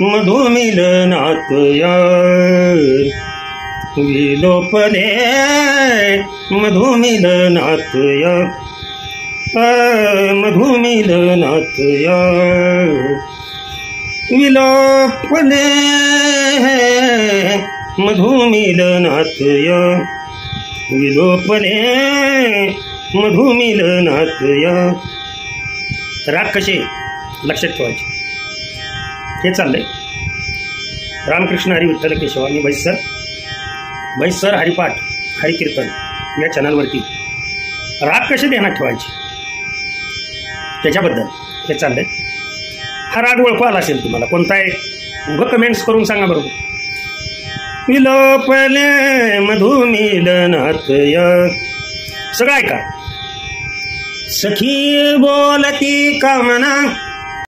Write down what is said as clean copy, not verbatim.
मधुमिलनात या विलोपले मधुमिलनात या मधुमिलनात या विलोपले मधुमिलनात या विलोपले मधुमिलनात या. राग कसे लक्षात ठेवायचे. हे चाललंय रामकृष्ण हरी विठ्ठल केशव आणि बैसर हरिपाठ हरिकीर्तन या चॅनलवरती राग कसे ध्यानात ठेवायचे त्याच्याबद्दल हे चाललंय. हा राग ओळखू आला असेल तुम्हाला कोणता आहे उभं कमेंट्स करून सांगा बरोबर. विलोपले मधुमिलनात या. सगळं ऐका. सखी बोलती कामना